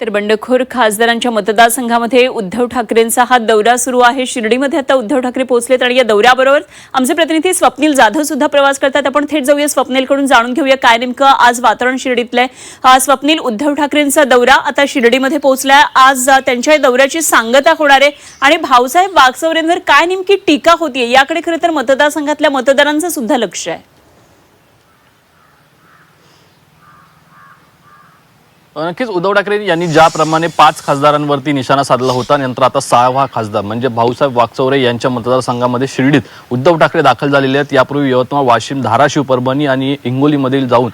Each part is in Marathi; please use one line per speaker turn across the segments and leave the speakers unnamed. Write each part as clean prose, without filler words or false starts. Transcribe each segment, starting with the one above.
तर बंडखोर खासदारांच्या मतदारसंघामध्ये उद्धव ठाकरेंचा हा दौरा सुरू आहे। शिर्डीमध्ये आता उद्धव ठाकरे पोहोचलेत आणि या दौऱ्याबरोबर आमचे प्रतिनिधी स्वप्नील जाधव सुद्धा प्रवास करतात। आपण थेट जाऊया स्वप्नीलकडून जाणून घेऊया काय नेमकं आज वातावरण शिर्डीतलं आहे। स्वप्नील, उद्धव ठाकरेंचा दौरा आता शिर्डीमध्ये पोहोचलाय। आज त्यांच्या दौऱ्याची सांगता होणार आहे आणि भाऊसाहेब वागचौरेंवर काय नेमकी टीका होतीये याकडे खरं तर मतदारसंघातल्या मतदारांचं सुद्धा लक्ष आहे।
नक्कीच उद्धव ठाकरे यांनी ज्याप्रमाणे 5 खासदारांवरती निशाणा साधला होता, नंतर आता 6वा खासदार म्हणजे भाऊसाहेब वागचौरे यांच्या मतदारसंघामध्ये शिर्डीत उद्धव ठाकरे दाखल झालेले आहेत। यापूर्वी यवतमाळ, वाशिम, धाराशिव, परभणी आणि हिंगोलीमध्ये जाऊन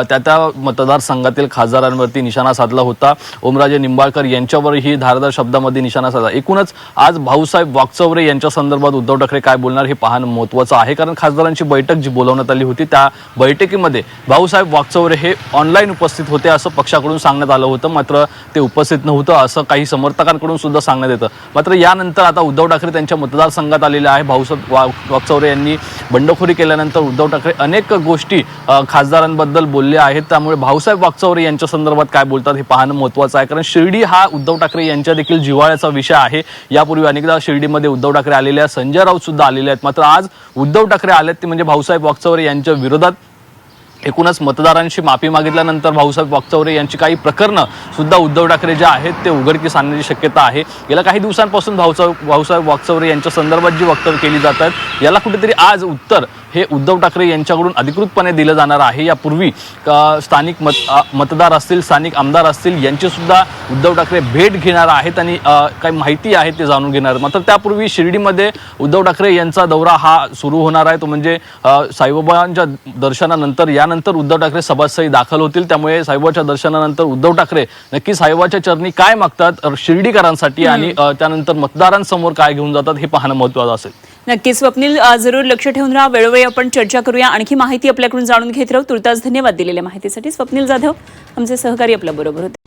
त्या मतदारसंघातील खासदारांवरती निशाणा साधला होता। ओमराजे निंबाळकर यांच्यावरही धारदार शब्दामध्ये निशाणा साधला। एकूणच आज भाऊसाहेब वागचौरे यांच्या संदर्भात उद्धव ठाकरे काय बोलणार हे पाहणं महत्त्वाचं आहे, कारण खासदारांची बैठक जी बोलावण्यात आली होती त्या बैठकीमध्ये भाऊसाहेब वागचौरे हे ऑनलाईन उपस्थित होते असं पक्षाकडून सांगण्यात आलं होतं, मात्र ते उपस्थित नव्हतं असं काही समर्थकांकडून सुद्धा सांगण्यात येतं। मात्र यानंतर आता उद्धव ठाकरे त्यांच्या मतदारसंघात आलेले आहे। भाऊसाहेब वागचौरे यांनी बंडखोरी केल्यानंतर उद्धव ठाकरे अनेक गोष्टी खासदारांबद्दल बोलले आहेत, त्यामुळे भाऊसाहेब वागचौरे यांच्या संदर्भात काय बोलतात हे पाहणं महत्त्वाचं आहे, कारण शिर्डी हा उद्धव ठाकरे यांच्या देखील जिव्हाळ्याचा विषय आहे। यापूर्वी अनेकदा शिर्डीमध्ये उद्धव ठाकरे आलेले आहेत, संजय राऊत सुद्धा आलेले आहेत, मात्र आज उद्धव ठाकरे आलेत ते म्हणजे भाऊसाहेब वागचौरे यांच्या विरोधात। एकूणच मतदारांशी माफी मागितल्यानंतर भाऊसाहेब वागचौरे यांची काही प्रकरणं सुद्धा उद्धव ठाकरे जे आहेत ते उघडकीस आणण्याची शक्यता आहे। गेल्या काही दिवसांपासून भाऊसाहेब वागचौरे यांच्या संदर्भात जी वक्तव्य केली जात आहेत याला कुठेतरी आज उत्तर हे उद्धव ठाकरे यांच्याकडून अधिकृतपणे दिलं जाणार आहे। यापूर्वी स्थानिक मतदार असतील, स्थानिक आमदार असतील यांची सुद्धा उद्धव ठाकरे भेट घेणार आहेत आणि काही माहिती आहे ते जाणून घेणार। मात्र त्यापूर्वी शिर्डीमध्ये उद्धव ठाकरे यांचा दौरा हा सुरू होणार आहे, तो म्हणजे साईबाबांच्या दर्शनानंतर यानंतर उद्धव ठाकरे सभास्थळी दाखल होतील। त्यामुळे साईबाबाच्या दर्शनानंतर उद्धव ठाकरे नक्की साईबाबाच्या चरणी काय मागतात शिर्डीकरांसाठी आणि त्यानंतर मतदारांसमोर काय घेऊन जातात हे पाहणं महत्त्वाचं असेल।
नक्की स्वप्नील, जरूर लक्ष ठेवून राहा। वेळोवेळी आपण चर्चा करूया, आणखी माहिती आपल्याकडून जाणून घेत राहू। तुर्तास धन्यवाद दिलेल्या माहितीसाठी। स्वप्नील जाधव आमचे सहकारी आपल्या बरोबर होते।